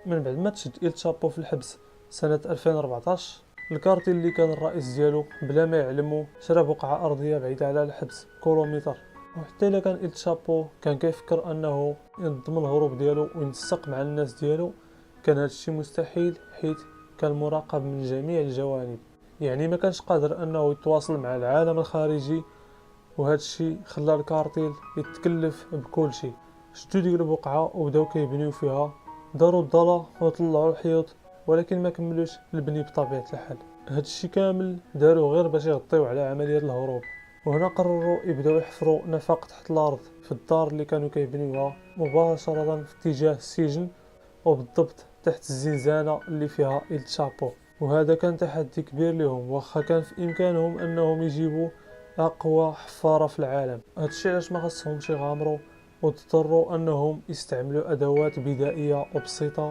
من بعد ما تشد إل تشابو في الحبس سنة 2014، الكارتيل اللي كان الرئيس ديالو بلا ما يعلمو شرا بقعة أرضية بعيدة على الحبس كيلومتر. وحتى إلا كان إل تشابو كان كيفكر أنه ينظم الهروب ديالو وينسق مع الناس ديالو، كان هادشي مستحيل حيت كان مراقب من جميع الجوانب. يعني ما كانش قادر أنه يتواصل مع العالم الخارجي، وهذا الشيء خلى الكارتيل يتكلف بكل شيء. شدوا ديك البقعه وبداو كيبنيو فيها، داروا الضلا وطلعوا الحيوط، ولكن ما كملوش البني بطبيعه الحال. هذا الشيء كامل داروه غير باش يغطيو على عمليه الهروب. وهنا قرروا يبداو يحفروا نفق تحت الارض في الدار اللي كانوا كيبنيوها مباشره في اتجاه السجن، وبالضبط تحت الزنزانه اللي فيها إل تشابو. وهذا كان تحدي كبير لهم، واخا كان في امكانهم انهم يجيبوا اقوى حفاره في العالم. هادشي علاش ما خصهمش يغامروا واضطروا انهم يستعملوا ادوات بدائيه وبسيطه